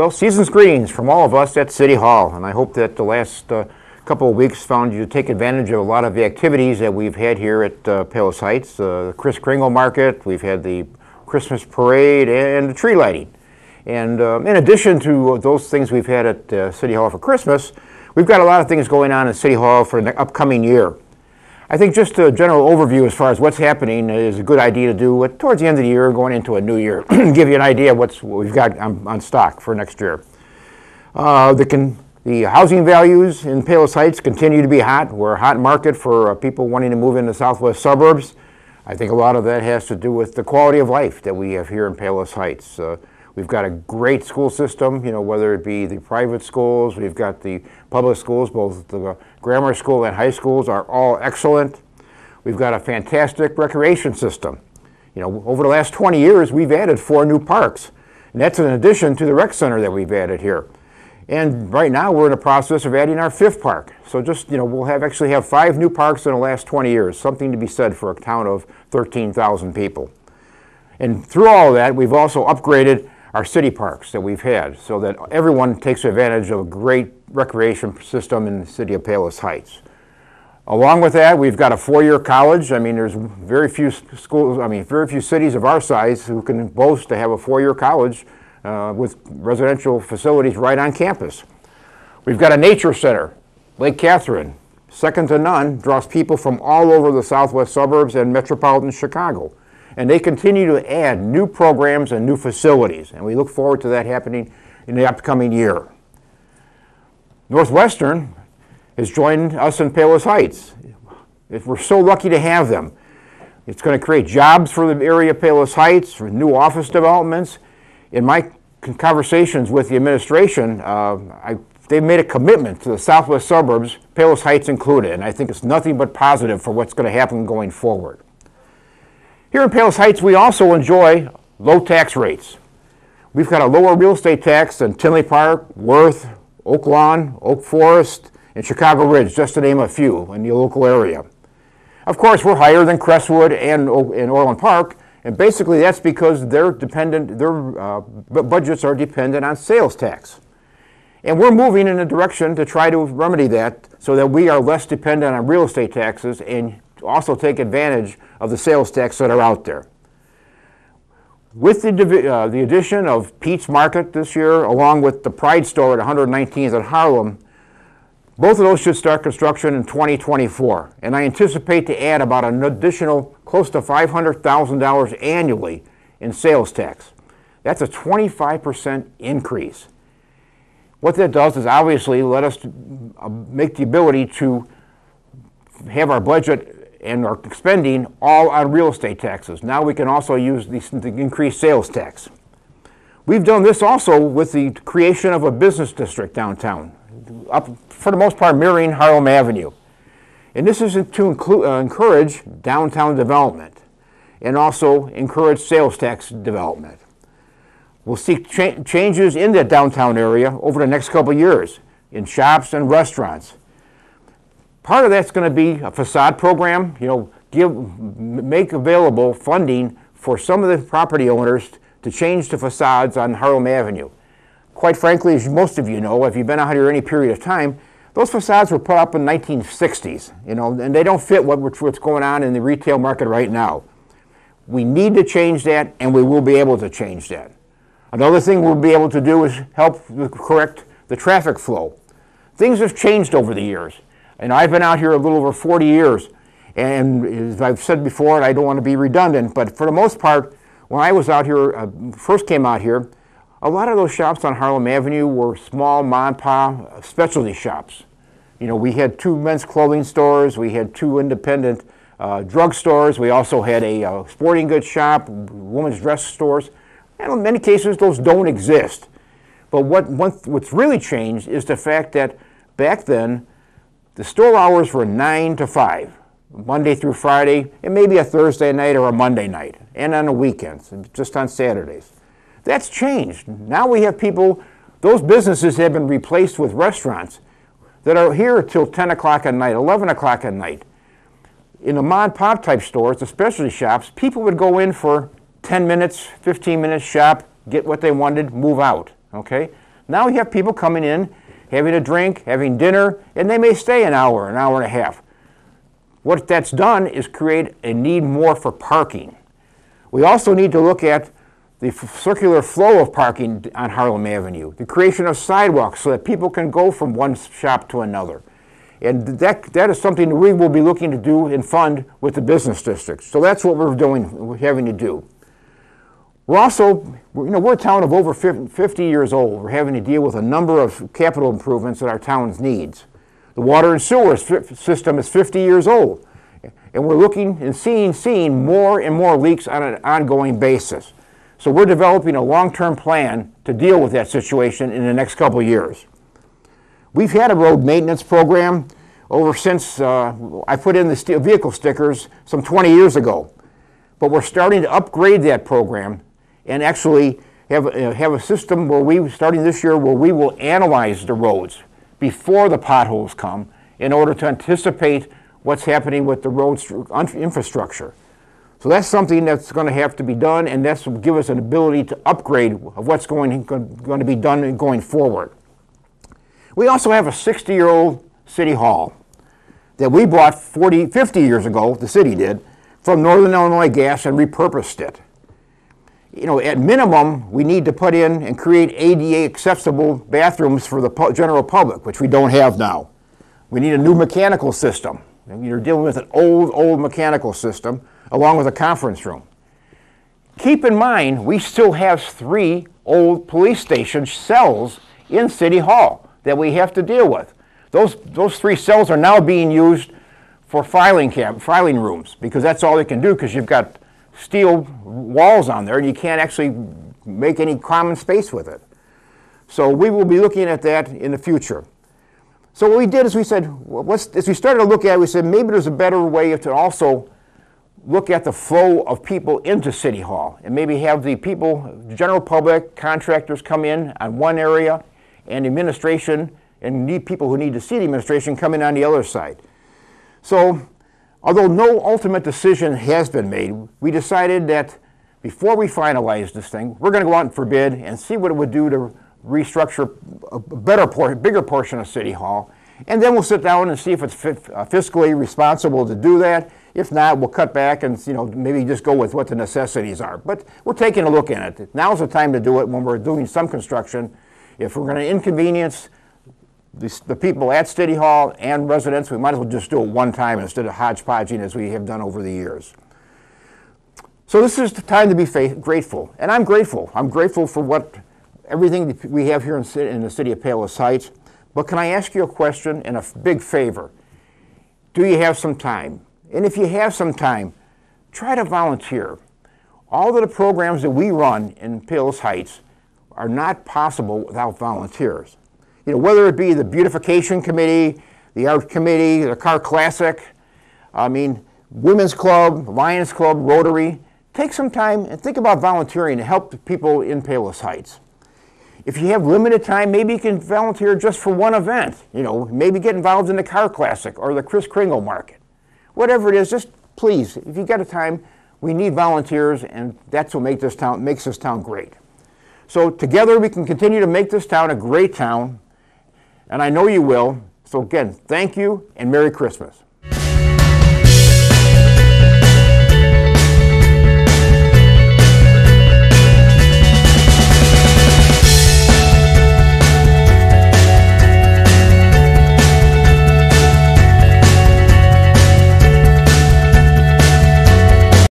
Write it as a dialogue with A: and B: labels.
A: Well, season's greetings from all of us at City Hall, and I hope that the last couple of weeks found you to take advantage of a lot of the activities that we've had here at Palos Heights. The Kris Kringle Market, we've had the Christmas Parade, and the tree lighting. And in addition to those things we've had at City Hall for Christmas, we've got a lot of things going on at City Hall for the upcoming year. I think just a general overview as far as what's happening is a good idea to do towards the end of the year, going into a new year. Give you an idea of what we've got on stock for next year. The housing values in Palos Heights continue to be hot. We're a hot market for people wanting to move into southwest suburbs. I think a lot of that has to do with the quality of life that we have here in Palos Heights. We've got a great school system, whether it be the private schools, we've got the public schools, both the grammar school and high schools are all excellent. We've got a fantastic recreation system. Over the last 20 years, we've added 4 new parks, and that's in addition to the rec center that we've added here. And right now, we're in the process of adding our 5th park. So we'll actually have 5 new parks in the last 20 years, something to be said for a town of 13,000 people. And through all of that, we've also upgraded our city parks that we've had so that everyone takes advantage of a great recreation system in the city of Palos Heights. Along with that, we've got a 4-year college. There's very few schools, very few cities of our size who can boast to have a 4-year college with residential facilities right on campus. We've got a nature center, Lake Catherine, second to none, draws people from all over the southwest suburbs and metropolitan Chicago. And they continue to add new programs and new facilities, and we look forward to that happening in the upcoming year. Northwestern has joined us in Palos Heights. We're so lucky to have them. It's going to create jobs for the area of Palos Heights, for new office developments. In my conversations with the administration, they've made a commitment to the southwest suburbs, Palos Heights included, and I think it's nothing but positive for what's going to happen going forward. Here in Palos Heights, we also enjoy low tax rates. We've got a lower real estate tax than Tinley Park, Worth, Oak Lawn, Oak Forest, and Chicago Ridge, just to name a few in the local area. Of course, we're higher than Crestwood and Orland Park, and basically that's because their budgets are dependent on sales tax. And we're moving in a direction to try to remedy that so that we are less dependent on real estate taxes and also take advantage of the sales tax that are out there. With the addition of Pete's Market this year, along with the Pride Store at 119th at Harlem, both of those should start construction in 2024. And I anticipate to add about an additional close to $500,000 annually in sales tax. That's a 25% increase. What that does is obviously let us make the ability to have our budget and our spending all on real estate taxes. Now we can also use the increased sales tax. We've done this also with the creation of a business district downtown, up for the most part mirroring Harlem Avenue. And this is to encourage downtown development and also encourage sales tax development. We'll see changes in the downtown area over the next couple of years in shops and restaurants. Part of that's going to be a facade program, make available funding for some of the property owners to change the facades on Harlem Avenue. Quite frankly, as most of you know, if you've been out here any period of time, those facades were put up in the 1960s, and they don't fit what's going on in the retail market right now. We need to change that, and we will be able to change that. Another thing we'll be able to do is help correct the traffic flow. Things have changed over the years. And I've been out here a little over 40 years, and as I've said before, and I don't want to be redundant, but for the most part, when I was out here, first came out here, a lot of those shops on Harlem Avenue were small mom-and-pop specialty shops. We had 2 men's clothing stores, we had 2 independent drug stores, we also had a sporting goods shop, women's dress stores, and in many cases those don't exist. But what's really changed is the fact that back then, the store hours were 9 to 5, Monday through Friday, and maybe a Thursday night or a Monday night, and on the weekends, just on Saturdays. That's changed. Now we have people, those businesses have been replaced with restaurants that are here till 10 o'clock at night, 11 o'clock at night. In the mom-and-pop type stores, the specialty shops, people would go in for 10 minutes, 15 minutes shop, get what they wanted, move out, okay? Now you have people coming in, having a drink, having dinner, and they may stay an hour and a half. What that's done is create a need more for parking. We also need to look at the circular flow of parking on Harlem Avenue, the creation of sidewalks so that people can go from one shop to another. And that is something that we will be looking to do and fund with the business districts. So that's what we're having to do. We're also, we're a town of over 50 years old. We're having to deal with a number of capital improvements that our town needs. The water and sewer system is 50 years old. And we're looking and seeing more and more leaks on an ongoing basis. So we're developing a long-term plan to deal with that situation in the next couple of years. We've had a road maintenance program since I put in the vehicle stickers some 20 years ago. But we're starting to upgrade that program and actually have a system starting this year, where we will analyze the roads before the potholes come in order to anticipate what's happening with the road's infrastructure. So that's something that's going to have to be done, and that's will give us an ability to upgrade of what's going to be done going forward. We also have a 60-year-old city hall that we bought 50 years ago, the city did, from Northern Illinois Gas and repurposed it. At minimum, we need to put in and create ADA accessible bathrooms for the general public, which we don't have now. We need a new mechanical system. You're dealing with an old mechanical system, along with a conference room. Keep in mind, we still have 3 old police station cells in City Hall that we have to deal with. Those 3 cells are now being used for filing rooms, because that's all they can do, because you've got steel walls on there and you can't actually make any common space with it. So we will be looking at that in the future. So what we did is we said, as we started to look at it, we said maybe there's a better way to also look at the flow of people into City Hall, and maybe have the people, general public, contractors come in on one area, and administration and people who need to see the administration come in on the other side. So, although no ultimate decision has been made, we decided that before we finalize this thing, we're going to go out and for bid and see what it would do to restructure a bigger portion of City Hall. And then we'll sit down and see if it's fiscally responsible to do that. If not, we'll cut back and maybe just go with what the necessities are. But we're taking a look at it. Now's the time to do it, when we're doing some construction. If we're going to inconvenience the people at City Hall and residents, we might as well just do it one time instead of hodgepodging as we have done over the years. So this is the time to be grateful, and I'm grateful. I'm grateful for everything we have here in the city of Palos Heights. But can I ask you a question and a big favor? Do you have some time? And if you have some time, try to volunteer. All of the programs that we run in Palos Heights are not possible without volunteers. Whether it be the beautification committee, the art committee, the car classic, women's club, Lions Club, Rotary. Take some time and think about volunteering to help the people in Palos Heights. If you have limited time, maybe you can volunteer just for one event. Maybe get involved in the car classic or the Kris Kringle market. Whatever it is, just please, if you've got the time, we need volunteers, and that's what makes this town great. So together we can continue to make this town a great town, and I know you will. So again, thank you and Merry Christmas.